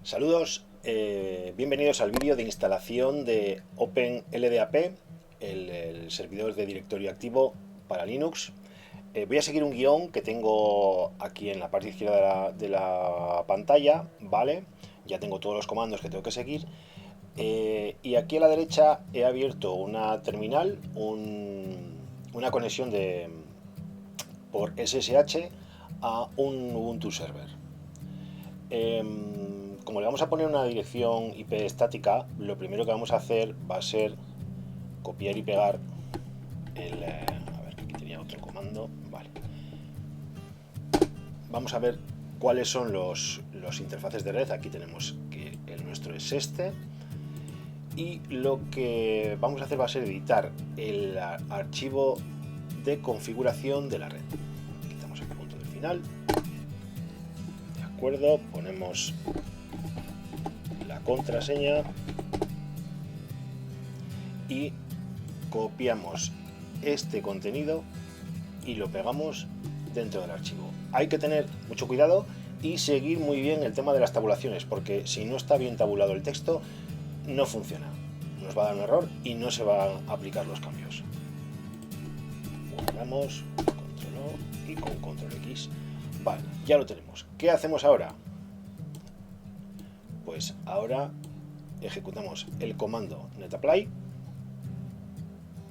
Saludos, bienvenidos al vídeo de instalación de OpenLDAP, el servidor de directorio activo para Linux. Voy a seguir un guión que tengo aquí en la parte izquierda de la pantalla, ¿vale? Ya tengo todos los comandos que tengo que seguir. Y aquí a la derecha he abierto una terminal, una conexión por SSH a un Ubuntu Server. Como le vamos a poner una dirección IP estática, lo primero que vamos a hacer va a ser copiar y pegar a ver, aquí tenía otro comando. Vale. Vamos a ver cuáles son los interfaces de red. Aquí tenemos que el nuestro es este. Y lo que vamos a hacer va a ser editar el archivo de configuración de la red. Quitamos el punto del final. De acuerdo, ponemos la contraseña y copiamos este contenido y lo pegamos dentro del archivo. Hay que tener mucho cuidado y seguir muy bien el tema de las tabulaciones, porque si no está bien tabulado el texto no funciona, nos va a dar un error y no se van a aplicar los cambios. Guardamos, control O y con control X. Vale, ya lo tenemos. ¿Qué hacemos ahora? Pues ahora ejecutamos el comando netapply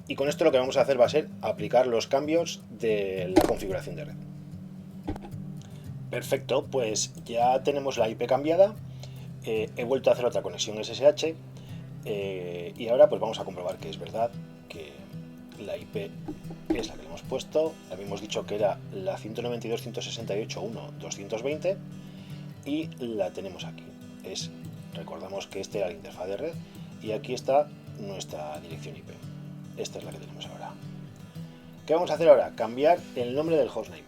y con esto lo que vamos a hacer va a ser aplicar los cambios de la configuración de red. Perfecto, pues ya tenemos la IP cambiada. He vuelto a hacer otra conexión SSH y ahora pues vamos a comprobar que es verdad que la IP es la que le hemos puesto. Habíamos dicho que era la 192.168.1.220 y la tenemos aquí. Recordamos que este era la interfaz de red y aquí está nuestra dirección IP. Esta es la que tenemos ahora. ¿Qué vamos a hacer ahora? Cambiar el nombre del hostname.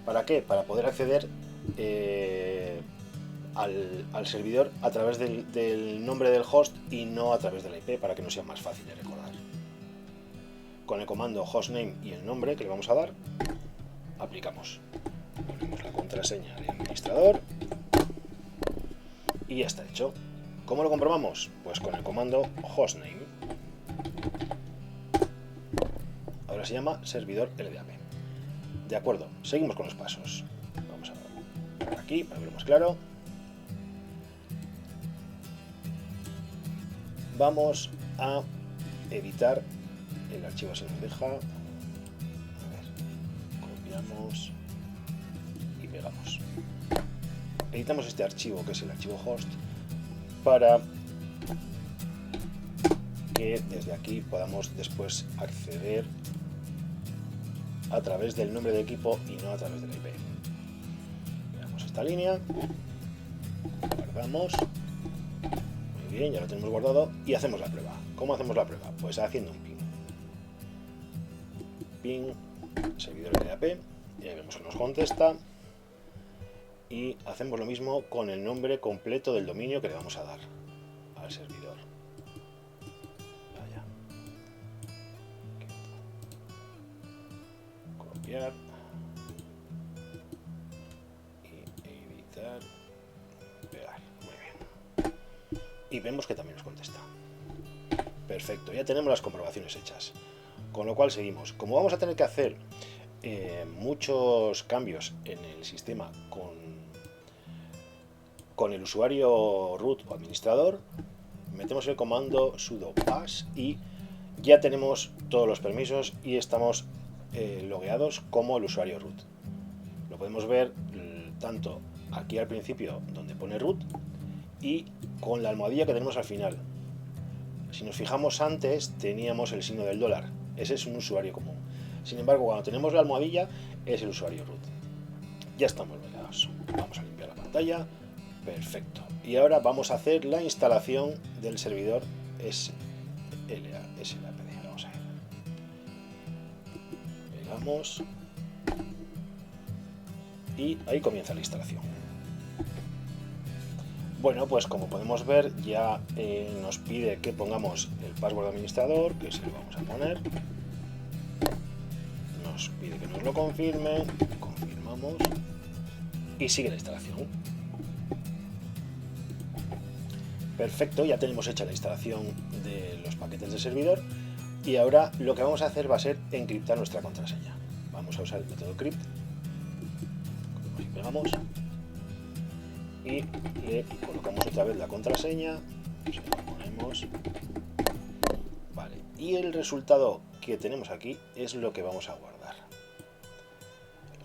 ¿Para qué? Para poder acceder al servidor a través del nombre del host y no a través de la IP, para que nos sea más fácil de recordar. Con el comando hostname y el nombre que le vamos a dar, aplicamos. Ponemos la contraseña de administrador y ya está hecho. ¿Cómo lo comprobamos? Pues con el comando hostname. Ahora se llama servidor LDAP. De acuerdo, seguimos con los pasos. Vamos a ver aquí para verlo más claro. Vamos a editar el archivo, si nos deja. A ver, copiamos y pegamos. Editamos este archivo, que es el archivo host, para que desde aquí podamos después acceder a través del nombre de equipo y no a través de la IP. Veamos esta línea, guardamos, muy bien, ya lo tenemos guardado y hacemos la prueba. ¿Cómo hacemos la prueba? Pues haciendo un ping servidor LDAP, y ahí vemos que nos contesta y hacemos lo mismo con el nombre completo del dominio que le vamos a dar al servidor. Vaya. Copiar y editar, pegar. Muy bien. Y vemos que también nos contesta. Perfecto, ya tenemos las comprobaciones hechas. Con lo cual seguimos. Como vamos a tener que hacer muchos cambios en el sistema con el usuario root o administrador, metemos el comando sudo pass y ya tenemos todos los permisos y estamos logueados como el usuario root. Lo podemos ver tanto aquí al principio donde pone root y con la almohadilla que tenemos al final. Si nos fijamos antes teníamos el signo del dólar, ese es un usuario común. Sin embargo, cuando tenemos la almohadilla es el usuario root. Ya estamos logueados. Vamos a limpiar la pantalla. Perfecto. Y ahora vamos a hacer la instalación del servidor SLAPD. Vamos a ver. Pegamos. Y ahí comienza la instalación. Bueno, pues como podemos ver ya nos pide que pongamos el password administrador, que se lo vamos a poner. Nos pide que nos lo confirme. Confirmamos. Y sigue la instalación. Perfecto, ya tenemos hecha la instalación de los paquetes de servidor y ahora lo que vamos a hacer va a ser encriptar nuestra contraseña. Vamos a usar el método crypt, y pegamos y le colocamos otra vez la contraseña, se la ponemos, vale, y el resultado que tenemos aquí es lo que vamos a guardar.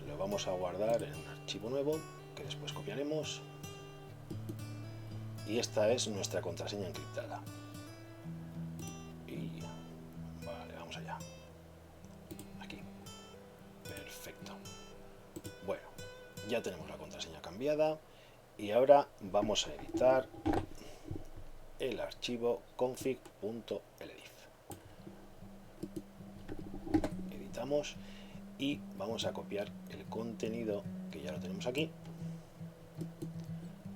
Lo vamos a guardar en un archivo nuevo que después copiaremos. Y esta es nuestra contraseña encriptada. Y vale, vamos allá. Aquí. Perfecto. Bueno, ya tenemos la contraseña cambiada y ahora vamos a editar el archivo config.ldif. Editamos y vamos a copiar el contenido que ya lo tenemos aquí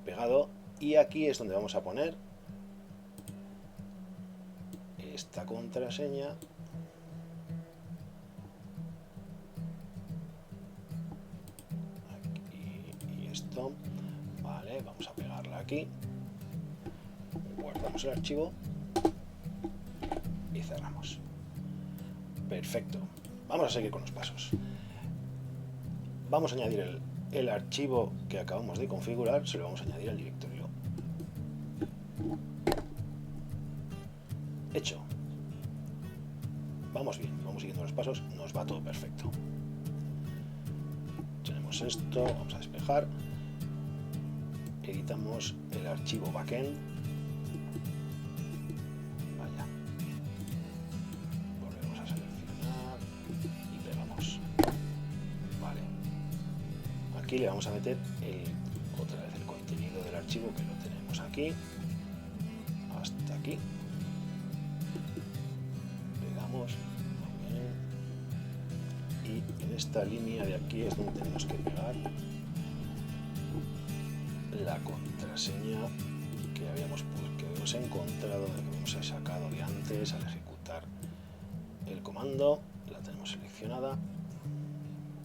pegado. Y aquí es donde vamos a poner esta contraseña. Aquí y esto. Vale, vamos a pegarla aquí. Guardamos el archivo y cerramos. Perfecto. Vamos a seguir con los pasos. Vamos a añadir el archivo que acabamos de configurar, se lo vamos a añadir al directorio. Hecho. Vamos bien, vamos siguiendo los pasos, nos va todo perfecto. Tenemos esto, vamos a despejar. Editamos el archivo backend. Vaya. Volvemos a seleccionar y pegamos. Vale. Aquí le vamos a meter otra vez el contenido del archivo que lo tenemos aquí. Hasta aquí. Y en esta línea de aquí es donde tenemos que pegar la contraseña que habíamos encontrado, que habíamos sacado de antes al ejecutar el comando. La tenemos seleccionada.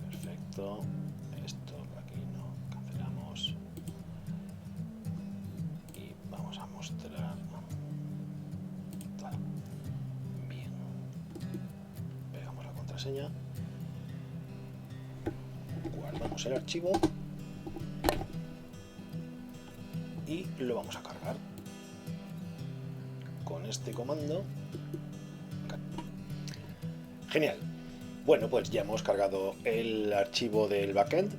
Perfecto. Esto aquí no, cancelamos y vamos a mostrar. Bien. Pegamos la contraseña. Guardamos el archivo y lo vamos a cargar con este comando. Genial. Bueno, pues ya hemos cargado el archivo del backend,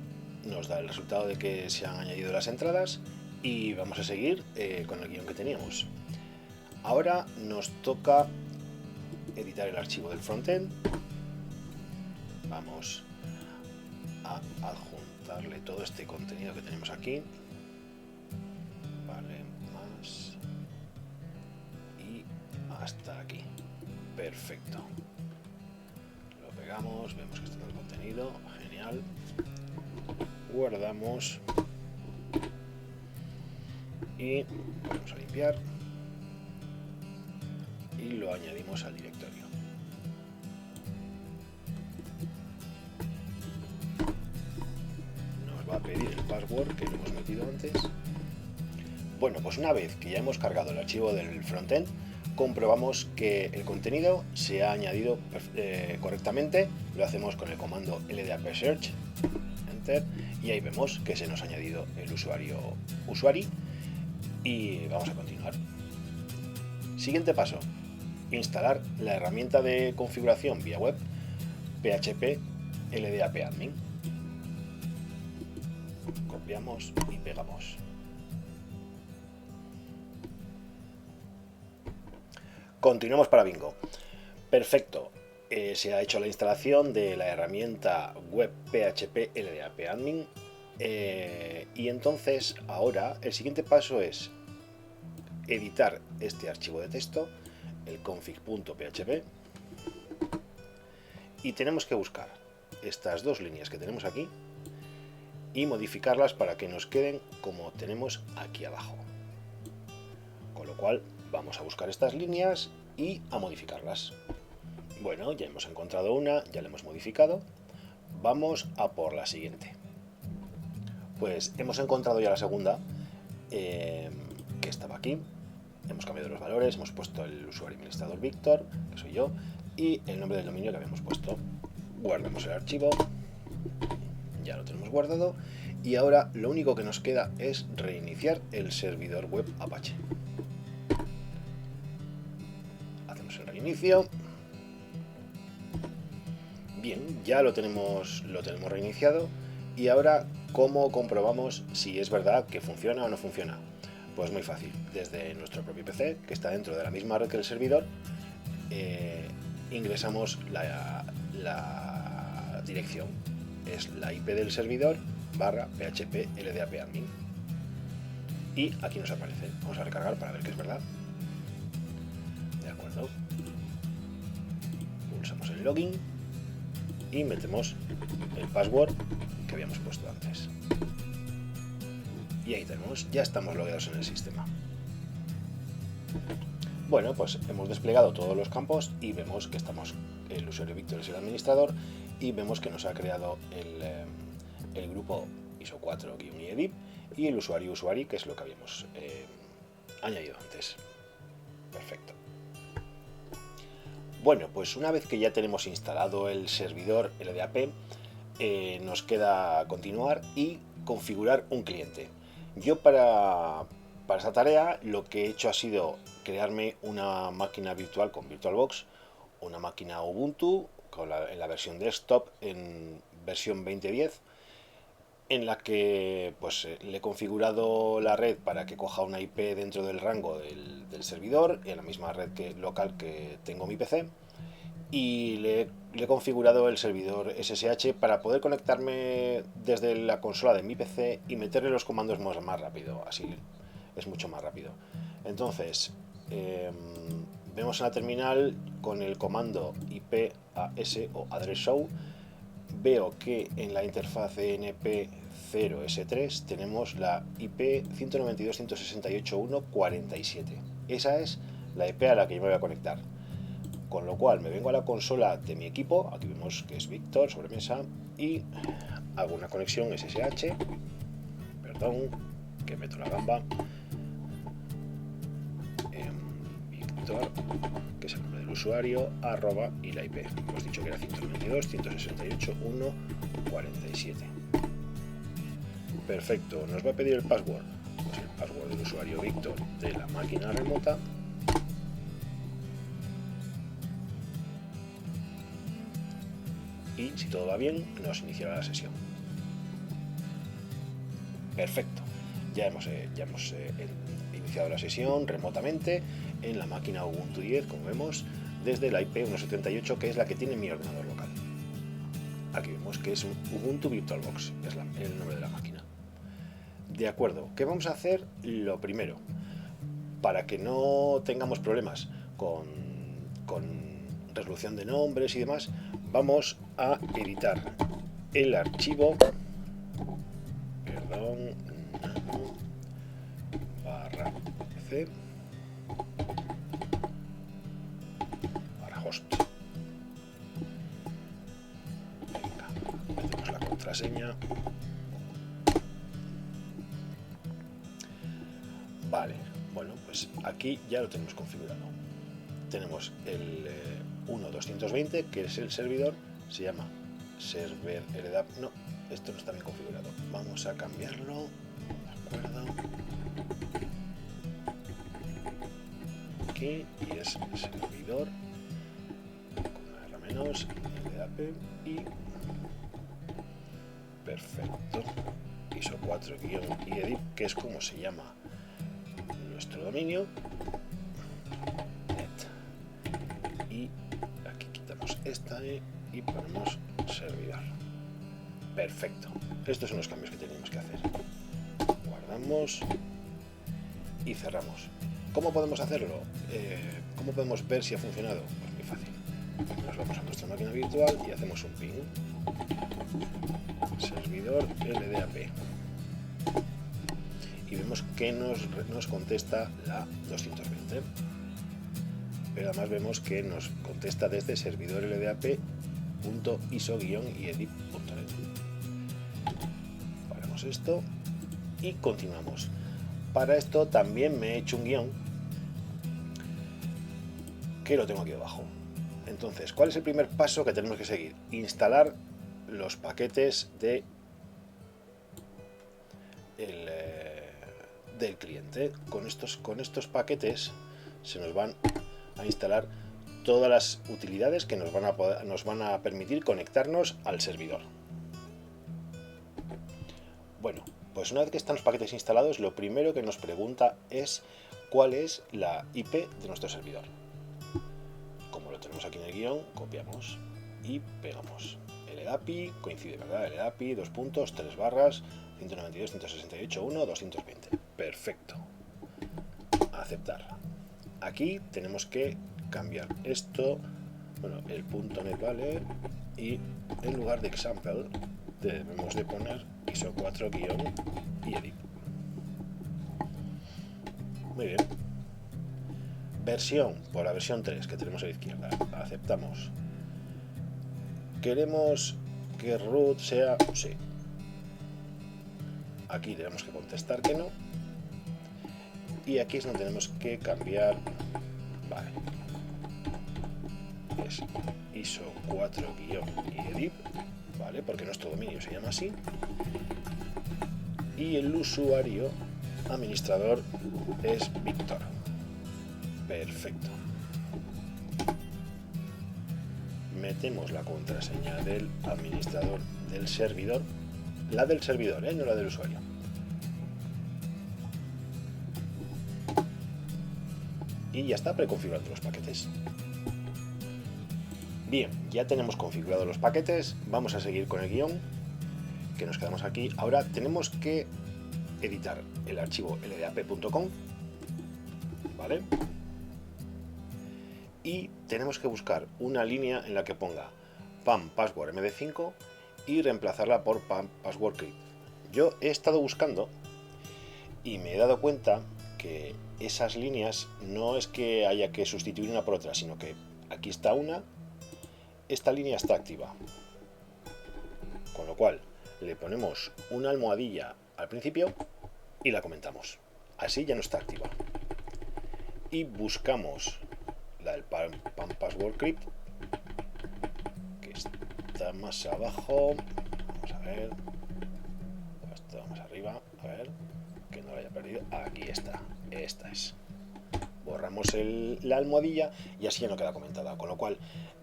nos da el resultado de que se han añadido las entradas y vamos a seguir con el guión que teníamos. Ahora nos toca editar el archivo del frontend. Vamos a adjuntarle todo este contenido que tenemos aquí. Vale, más y hasta aquí. Perfecto. Lo pegamos, vemos que está todo el contenido. Genial. Guardamos y vamos a limpiar y lo añadimos al directorio. A pedir el password que lo hemos metido antes. Bueno, pues una vez que ya hemos cargado el archivo del frontend, comprobamos que el contenido se ha añadido correctamente. Lo hacemos con el comando ldap search, enter, y ahí vemos que se nos ha añadido el usuario y vamos a continuar. Siguiente paso: instalar la herramienta de configuración vía web PHP LDAP Admin. Copiamos y pegamos. Continuamos para bingo. Perfecto. Se ha hecho la instalación de la herramienta web PHP LDAP Admin. Y entonces ahora el siguiente paso es editar este archivo de texto, el config.php, y tenemos que buscar estas dos líneas que tenemos aquí y modificarlas para que nos queden como tenemos aquí abajo. Con lo cual vamos a buscar estas líneas y a modificarlas. Bueno, ya hemos encontrado una, ya la hemos modificado. Vamos a por la siguiente. Pues hemos encontrado ya la segunda, que estaba aquí. hemos cambiado los valores, hemos puesto el usuario administrador Víctor, que soy yo, y el nombre del dominio que habíamos puesto. Guardamos el archivo, ya lo tenemos guardado, y ahora lo único que nos queda es reiniciar el servidor web Apache. Hacemos el reinicio. Bien, ya lo tenemos reiniciado. Y ahora, ¿cómo comprobamos si es verdad que funciona o no funciona? Pues muy fácil. Desde nuestro propio PC, que está dentro de la misma red que el servidor, ingresamos la dirección. Es la IP del servidor /php ldap-admin. Y aquí nos aparece. Vamos a recargar para ver que es verdad. De acuerdo. Pulsamos el login y metemos el password que habíamos puesto antes. Y ahí tenemos, ya estamos logueados en el sistema. Bueno, pues hemos desplegado todos los campos y vemos que el usuario Víctor es el administrador y vemos que nos ha creado el grupo ISO 4-IEDIP y el usuario que es lo que habíamos añadido antes. Perfecto. Bueno, pues una vez que ya tenemos instalado el servidor LDAP, nos queda continuar y configurar un cliente. Yo para esta tarea lo que he hecho ha sido crearme una máquina virtual con VirtualBox, una máquina Ubuntu en la versión desktop en versión 2010, en la que pues le he configurado la red para que coja una IP dentro del rango del servidor, en la misma red local que tengo mi PC, y le he configurado el servidor SSH para poder conectarme desde la consola de mi PC y meterle los comandos más rápido, así es mucho más rápido. Entonces, vemos en la terminal con el comando IPAS o address show, veo que en la interfaz ENP0S3 tenemos la IP 192.168.1.47. Esa es la IP a la que yo me voy a conectar. Con lo cual me vengo a la consola de mi equipo, aquí vemos que es Víctor, sobremesa, y hago una conexión SSH, perdón, que meto la gamba, Víctor, que es el nombre del usuario, arroba y la IP. Hemos dicho que era 192.168.1.47. Perfecto, nos va a pedir el password. Pues el password del usuario Víctor de la máquina remota. Y si todo va bien, nos iniciará la sesión. Perfecto. Ya hemos iniciado la sesión remotamente en la máquina Ubuntu 10, como vemos, desde la IP 178, que es la que tiene mi ordenador local. Aquí vemos que es un Ubuntu VirtualBox, es el nombre de la máquina. De acuerdo, ¿qué vamos a hacer? Lo primero, para que no tengamos problemas con resolución de nombres y demás, vamos a editar el archivo, /c /host. Venga, metemos la contraseña. Vale, bueno, pues aquí ya lo tenemos configurado. Tenemos el 1.220, que es el servidor, se llama server LDAP. No, esto no está bien configurado. Vamos a cambiarlo. De acuerdo. Aquí, y es servidor con una R menos, LDAP y perfecto. ISO 4-IEDIP, que es como se llama nuestro dominio. Y aquí quitamos esta y ponemos servidor. Perfecto. Estos son los cambios que tenemos que hacer. Guardamos y cerramos. ¿Cómo podemos hacerlo? ¿Cómo podemos ver si ha funcionado? Pues muy fácil. Nos vamos a nuestra máquina virtual y hacemos un ping. Servidor LDAP. Y vemos que nos contesta la 220. Pero además vemos que nos contesta desde servidor ldap.iso-iedip.net. Paramos esto y continuamos. Para esto también me he hecho un guión que lo tengo aquí abajo. Entonces, ¿cuál es el primer paso que tenemos que seguir? Instalar los paquetes del cliente. Con estos paquetes se nos van a instalar todas las utilidades que nos van a permitir conectarnos al servidor. Bueno, pues una vez que están los paquetes instalados, lo primero que nos pregunta es cuál es la IP de nuestro servidor. Como lo tenemos aquí en el guión, copiamos y pegamos. LDAPI, coincide, ¿verdad? LDAPI, 2 puntos, 3 barras, 192.168.1.220. Perfecto. Aceptar. Aquí tenemos que cambiar esto, bueno, el .NET vale, y en lugar de example debemos de poner ISO 4- y edit. Muy bien. Versión, por la versión 3 que tenemos a la izquierda. Aceptamos. ¿Queremos que root sea? Sí. Aquí tenemos que contestar que no. Y aquí es donde tenemos que cambiar. Vale. Es ISO 4- y edit. Vale, porque nuestro dominio se llama así. Y el usuario administrador es Víctor. Perfecto. Metemos la contraseña del administrador del servidor, la del servidor, no la del usuario. Y ya está preconfigurando los paquetes. Bien, ya tenemos configurados los paquetes. Vamos a seguir con el guión, que nos quedamos aquí. Ahora tenemos que editar el archivo ldap.com, ¿vale? Y tenemos que buscar una línea en la que ponga PAM password md5 y reemplazarla por PAM password crypt. Yo he estado buscando y me he dado cuenta que esas líneas no es que haya que sustituir una por otra, sino que aquí está una, esta línea está activa, con lo cual le ponemos una almohadilla al principio y la comentamos. Así ya no está activa. Y buscamos la del PAM password crypt, que está más abajo. Vamos a ver. Esto más arriba. A ver. Que no lo haya perdido. Aquí está. Esta es. Borramos la almohadilla y así ya no queda comentada. Con lo cual,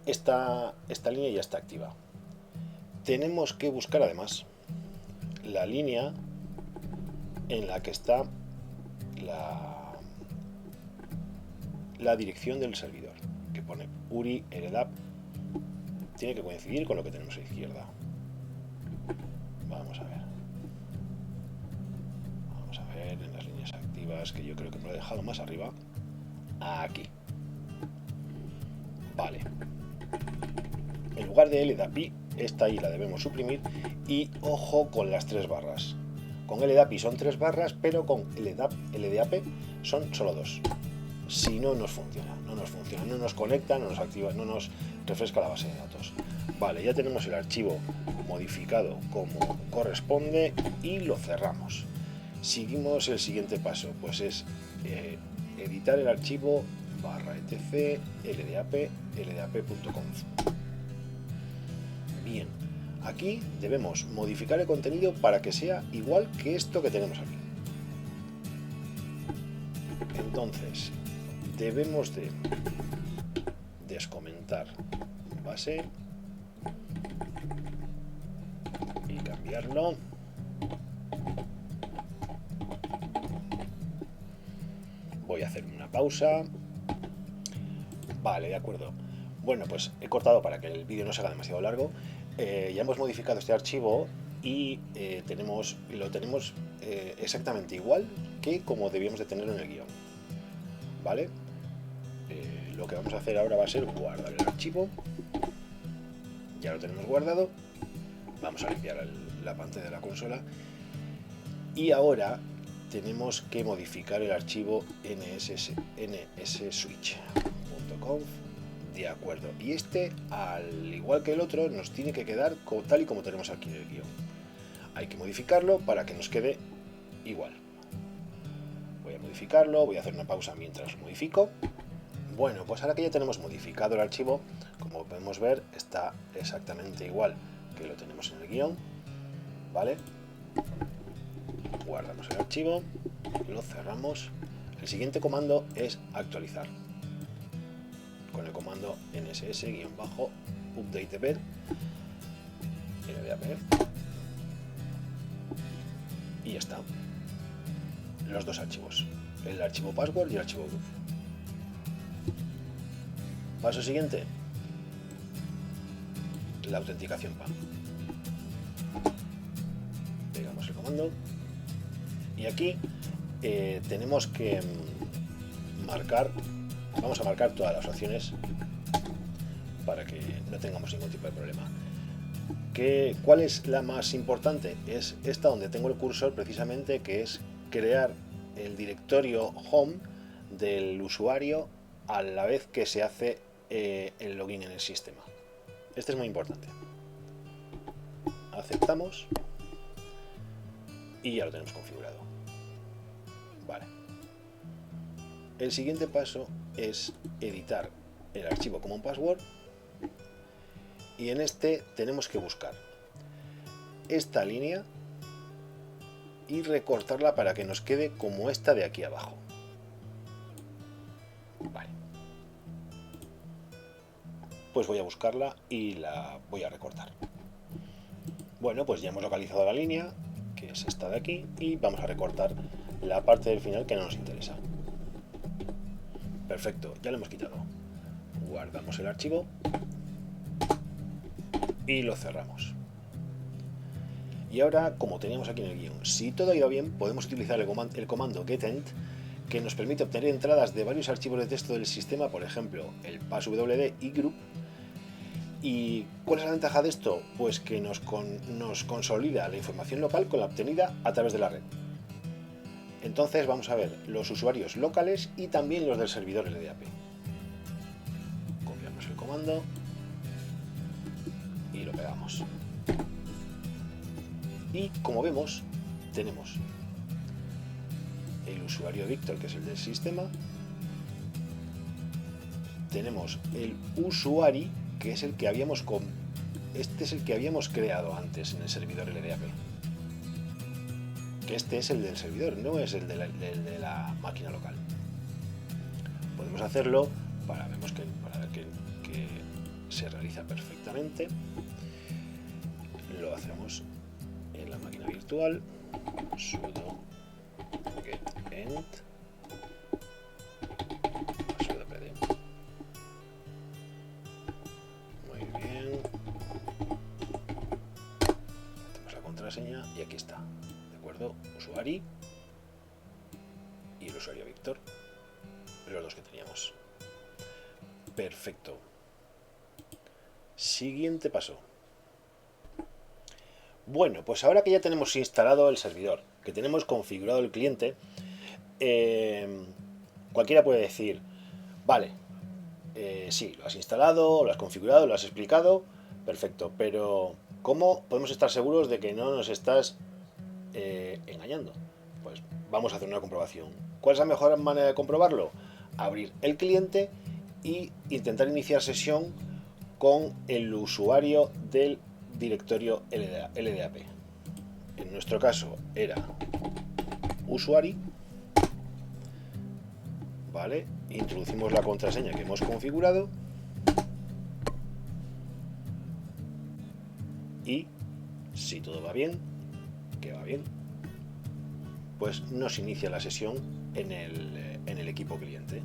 esta línea ya está activa. Tenemos que buscar además la línea en la que está la dirección del servidor, que pone URI LDAP. Tiene que coincidir con lo que tenemos a la izquierda. Vamos a ver. Vamos a ver en las líneas activas, que yo creo que me lo he dejado más arriba. Aquí. Vale. En lugar de LDAPI, esta I la debemos suprimir. Y ojo con las 3 barras. Con LDAPI son 3 barras, pero con LDAP son solo 2. Si no nos funciona, no nos conecta, no nos activa, no nos refresca la base de datos. Vale, ya tenemos el archivo modificado como corresponde y lo cerramos. Seguimos el siguiente paso, pues es editar el archivo /etc ldap.conf. Bien, aquí debemos modificar el contenido para que sea igual que esto que tenemos aquí. Entonces, debemos de descomentar base y cambiarlo. Voy a hacer una pausa. Vale, de acuerdo. Bueno, pues he cortado para que el vídeo no se haga demasiado largo. Ya hemos modificado este archivo y lo tenemos exactamente igual que como debíamos de tenerlo en el guión. ¿Vale? Lo que vamos a hacer ahora va a ser guardar el archivo. Ya lo tenemos guardado. Vamos a limpiar la pantalla de la consola. Y ahora tenemos que modificar el archivo nsswitch.conf. De acuerdo. Y este, al igual que el otro, nos tiene que quedar tal y como tenemos aquí en el guión. Hay que modificarlo para que nos quede igual. Voy a modificarlo, voy a hacer una pausa mientras lo modifico. Bueno, pues ahora que ya tenemos modificado el archivo, como podemos ver, está exactamente igual que lo tenemos en el guión, ¿vale? Guardamos el archivo, lo cerramos. El siguiente comando es actualizar. Con el comando nss-updateped LDAP y ya está. Los dos archivos, el archivo password y el archivo group. Paso siguiente, la autenticación PAM. Pegamos el comando y aquí tenemos que vamos a marcar todas las opciones para que no tengamos ningún tipo de problema. ¿Cuál es la más importante? Es esta donde tengo el cursor precisamente, que es crear el directorio home del usuario a la vez que se hace el login en el sistema. Este es muy importante. Aceptamos y ya lo tenemos configurado. Vale. El siguiente paso es editar el archivo como un password y en este tenemos que buscar esta línea y recortarla para que nos quede como esta de aquí abajo. Vale. Pues voy a buscarla y la voy a recortar. Bueno, pues ya hemos localizado la línea, que es esta de aquí, y vamos a recortar la parte del final que no nos interesa. Perfecto, ya lo hemos quitado. Guardamos el archivo y lo cerramos. Y ahora, como teníamos aquí en el guión, si todo ha ido bien, podemos utilizar el comando getEnt, que nos permite obtener entradas de varios archivos de texto del sistema, por ejemplo, el passwd y group. ¿Y cuál es la ventaja de esto? Pues que nos consolida la información local con la obtenida a través de la red. Entonces vamos a ver los usuarios locales y también los del servidor LDAP. Copiamos el comando y lo pegamos. Y como vemos, tenemos el usuario Víctor, que es el del sistema. Tenemos el usuario, que es el que habíamos este es el que habíamos creado antes en el servidor LDAP. Que este es el del servidor, no es el de la máquina local. Podemos hacerlo para ver que se realiza perfectamente. Lo hacemos en la máquina virtual, sudo getEnt sudo pd. Muy bien, metemos la contraseña y aquí está, de acuerdo, usuario y el usuario Víctor, los dos que teníamos. Perfecto. Siguiente paso. Bueno, pues ahora que ya tenemos instalado el servidor, que tenemos configurado el cliente, cualquiera puede decir, vale, sí, lo has instalado, lo has configurado, lo has explicado, perfecto, pero ¿cómo podemos estar seguros de que no nos estás engañando? Pues vamos a hacer una comprobación. ¿Cuál es la mejor manera de comprobarlo? Abrir el cliente y intentar iniciar sesión con el usuario del directorio LDAP. En nuestro caso era usuario, ¿vale? Introducimos la contraseña que hemos configurado y si todo va bien, que va bien, pues nos inicia la sesión en el equipo cliente.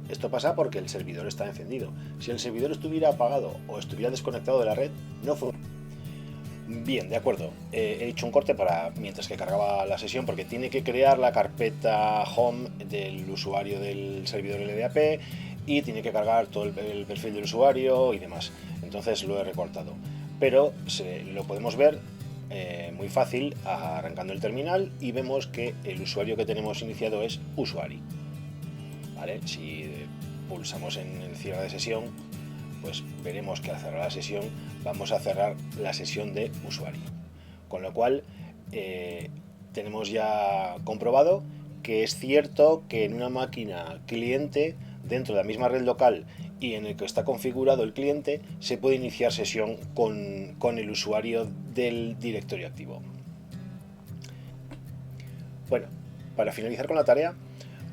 Esto pasa porque el servidor está encendido. Si el servidor estuviera apagado o estuviera desconectado de la red, no funciona. Bien, de acuerdo. He hecho un corte mientras que cargaba la sesión porque tiene que crear la carpeta home del usuario del servidor LDAP y tiene que cargar todo el perfil del usuario y demás. Entonces lo he recortado. Pero lo podemos ver muy fácil arrancando el terminal y vemos que el usuario que tenemos iniciado es usuario. ¿Vale? Si pulsamos en el cierre de sesión, pues veremos que al cerrar la sesión vamos a cerrar la sesión de usuario. Con lo cual tenemos ya comprobado que es cierto que en una máquina cliente, dentro de la misma red local y en el que está configurado el cliente, se puede iniciar sesión con el usuario del directorio activo. Bueno, para finalizar con la tarea,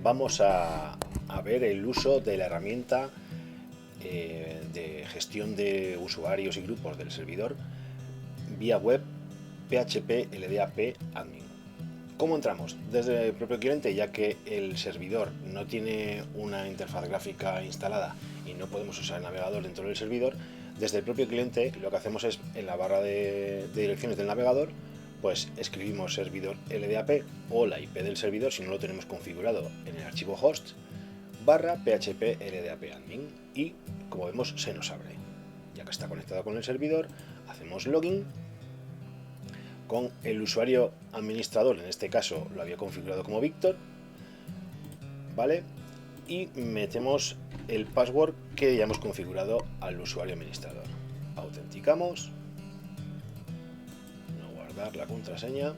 vamos a ver el uso de la herramienta de gestión de usuarios y grupos del servidor vía web PHP LDAP admin. ¿Cómo entramos? Desde el propio cliente, ya que el servidor no tiene una interfaz gráfica instalada y no podemos usar el navegador dentro del servidor. Desde el propio cliente lo que hacemos es, en la barra de direcciones del navegador, pues escribimos servidor LDAP o la IP del servidor si no lo tenemos configurado en el archivo host barra PHP LDAP admin, y como vemos se nos abre. Ya que está conectado con el servidor, hacemos login con el usuario administrador, en este caso lo había configurado como Víctor, ¿vale? Y metemos el password que ya hemos configurado al usuario administrador. Autenticamos, no guardar la contraseña,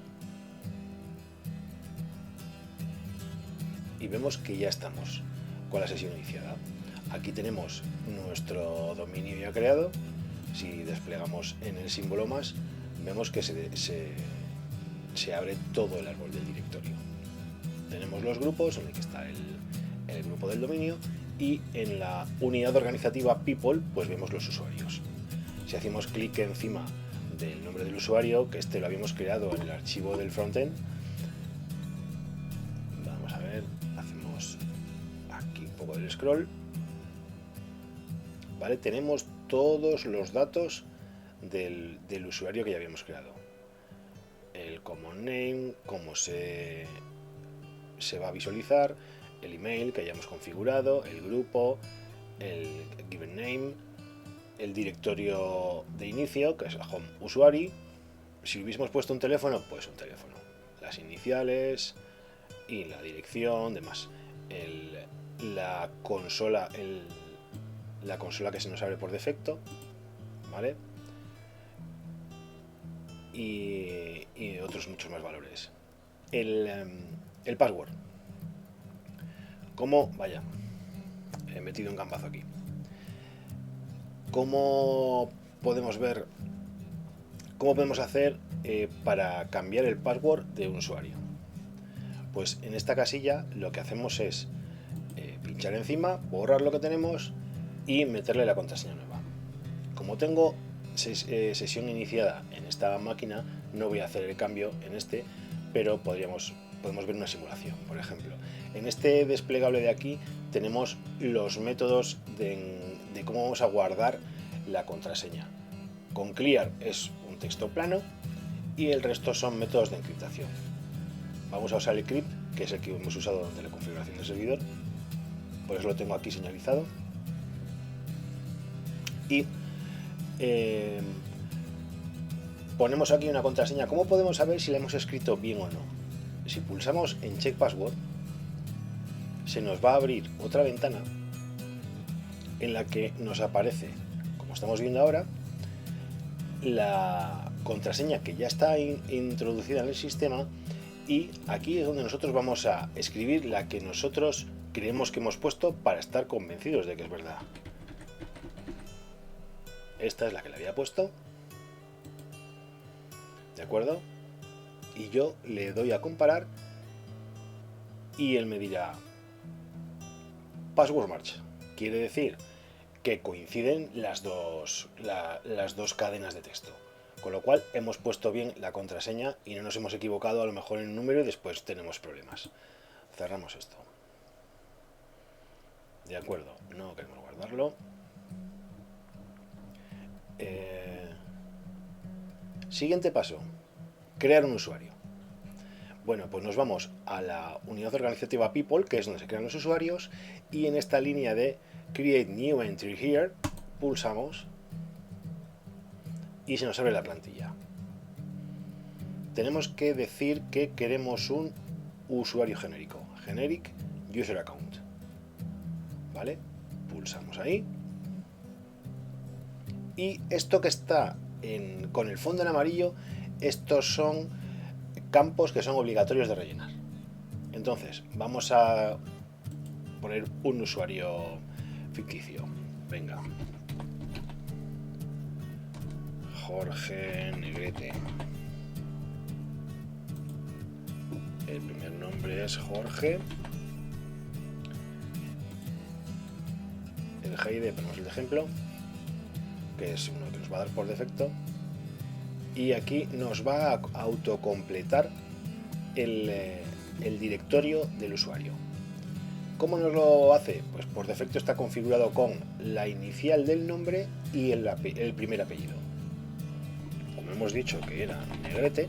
y vemos que ya estamos con la sesión iniciada. Aquí tenemos nuestro dominio ya creado. Si desplegamos en el símbolo más, vemos que se abre todo el árbol del directorio. Tenemos los grupos, en el que está el grupo del dominio, y en la unidad organizativa people pues vemos los usuarios. Si hacemos clic encima del nombre del usuario, que este lo habíamos creado en el archivo del frontend, vamos a ver, hacemos aquí un poco del scroll, ¿vale? Tenemos todos los datos del usuario que ya habíamos creado. El common name, cómo se va a visualizar, el email que hayamos configurado, el grupo, el given name, el directorio de inicio, que es home usuario. Si hubiésemos puesto un teléfono, pues un teléfono, las iniciales y la dirección, demás. La consola que se nos abre por defecto, ¿vale? Y otros muchos más valores. El password. ¿Cómo? Vaya, he metido un gambazo aquí. ¿Cómo podemos ver? ¿Cómo podemos hacer para cambiar el password de un usuario? Pues en esta casilla lo que hacemos es pinchar encima, borrar lo que tenemos y meterle la contraseña nueva. Como tengo sesión iniciada en esta máquina, no voy a hacer el cambio en este, pero podemos ver una simulación. Por ejemplo, en este desplegable de aquí tenemos los métodos de cómo vamos a guardar la contraseña. Con clear es un texto plano y el resto son métodos de encriptación. Vamos a usar el crypt, que es el que hemos usado durante la configuración del servidor, por eso lo tengo aquí señalizado. Y ponemos aquí una contraseña. ¿Cómo podemos saber si la hemos escrito bien o no? Si pulsamos en check password, se nos va a abrir otra ventana en la que nos aparece, como estamos viendo ahora, la contraseña que ya está introducida en el sistema, y aquí es donde nosotros vamos a escribir la que nosotros creemos que hemos puesto para estar convencidos de que es verdad. Esta es la que le había puesto, ¿de acuerdo? Y yo le doy a comparar y él me dirá password match. Quiere decir que coinciden las dos cadenas de texto, con lo cual hemos puesto bien la contraseña y no nos hemos equivocado a lo mejor en un número y después tenemos problemas. Cerramos esto. De acuerdo, no queremos guardarlo. Siguiente paso, crear un usuario. Bueno, pues nos vamos a la unidad organizativa people, que es donde se crean los usuarios, y en esta línea de Create New Entry Here pulsamos y se nos abre la plantilla. Tenemos que decir que queremos un usuario genérico, Generic User Account, ¿vale? Pulsamos ahí y esto que está con el fondo en amarillo, estos son campos que son obligatorios de rellenar. Entonces, vamos a poner un usuario ficticio. Venga. Jorge Negrete. El primer nombre es Jorge. El Heide, ponemos el ejemplo, que es uno que nos va a dar por defecto. Y aquí nos va a autocompletar el directorio del usuario. ¿Cómo nos lo hace? Pues por defecto está configurado con la inicial del nombre y el primer apellido. Como hemos dicho que era Negrete,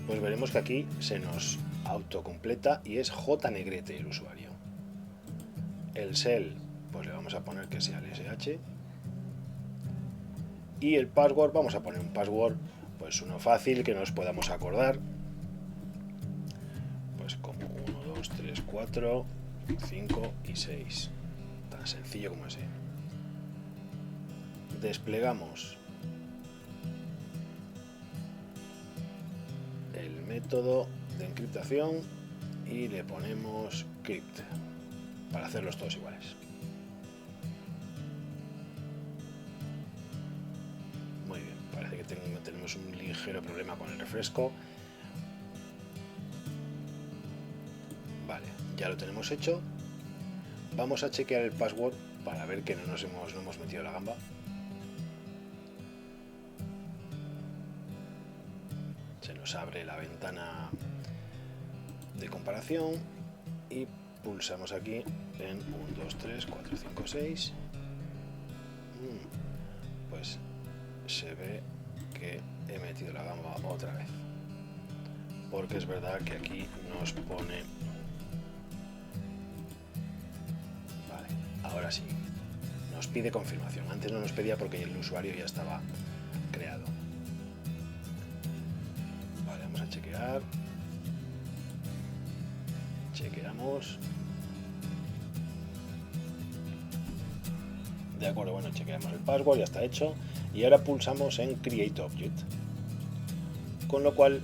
pues veremos que aquí se nos autocompleta y es J Negrete el usuario. El SEL, pues le vamos a poner que sea el SH. Y el password, vamos a poner un password, pues uno fácil que nos podamos acordar. Pues como 1, 2, 3, 4, 5 y 6. Tan sencillo como ese. Desplegamos el método de encriptación y le ponemos crypt para hacerlos todos iguales. Muy bien, parece que tenemos un ligero problema con el refresco. Vale, ya lo tenemos hecho. Vamos a chequear el password para ver que no hemos metido la gamba. Se nos abre la ventana de comparación y pulsamos aquí en 1, 2, 3, 4, 5, 6. Pues se ve que he metido la gamba otra vez, porque es verdad que aquí nos pone... Vale, ahora sí, nos pide confirmación. Antes no nos pedía porque el usuario ya estaba creado. Vale, vamos a chequear. Chequeamos. De acuerdo, bueno, chequeamos el password, ya está hecho. Y ahora pulsamos en Create Object. Con lo cual,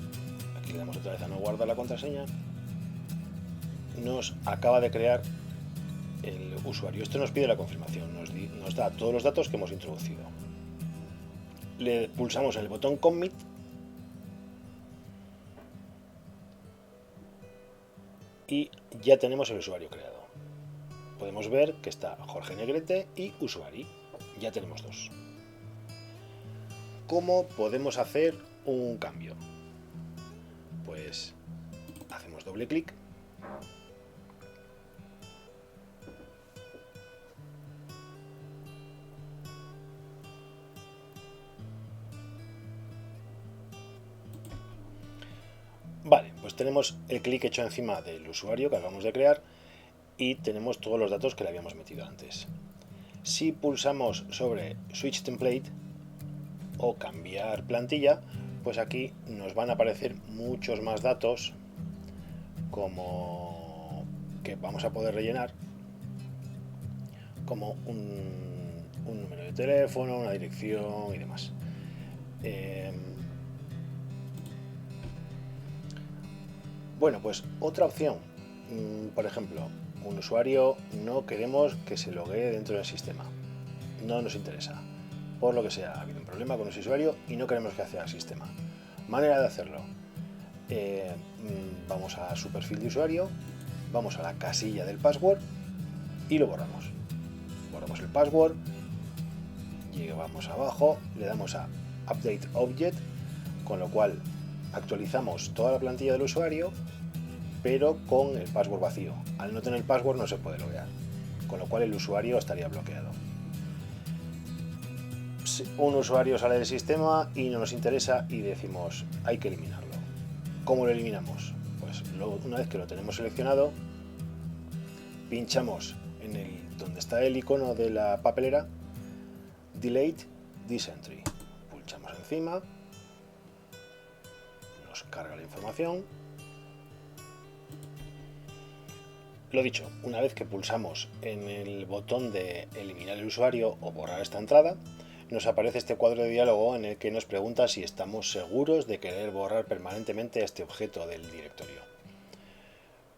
aquí le damos otra vez a no guardar la contraseña. Nos acaba de crear el usuario. Esto nos pide la confirmación, nos da todos los datos que hemos introducido. Le pulsamos en el botón Commit y ya tenemos el usuario creado. Podemos ver que está Jorge Negrete y usuario. Ya tenemos dos. ¿Cómo podemos hacer un cambio? Pues hacemos doble clic. Vale, pues tenemos el clic hecho encima del usuario que acabamos de crear y tenemos todos los datos que le habíamos metido antes. Si pulsamos sobre Switch Template o cambiar plantilla, pues aquí nos van a aparecer muchos más datos como que vamos a poder rellenar, como un número de teléfono, una dirección y demás. Bueno, pues otra opción, por ejemplo, un usuario no queremos que se loguee dentro del sistema, no nos interesa, por lo que sea, ha habido un problema con ese usuario y no queremos que acceda al sistema. Manera de hacerlo, vamos a su perfil de usuario, vamos a la casilla del password y lo borramos. Borramos el password, llegamos abajo, le damos a Update Object, con lo cual actualizamos toda la plantilla del usuario, pero con el password vacío. Al no tener password no se puede loguear, con lo cual el usuario estaría bloqueado. Un usuario sale del sistema y no nos interesa y decimos hay que eliminarlo. ¿Cómo lo eliminamos? Pues una vez que lo tenemos seleccionado, pinchamos en donde está el icono de la papelera, Delete this entry. Pulsamos encima, nos carga la información. Lo dicho, una vez que pulsamos en el botón de eliminar el usuario o borrar esta entrada, nos aparece este cuadro de diálogo en el que nos pregunta si estamos seguros de querer borrar permanentemente este objeto del directorio.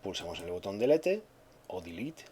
Pulsamos el botón Delete o Delete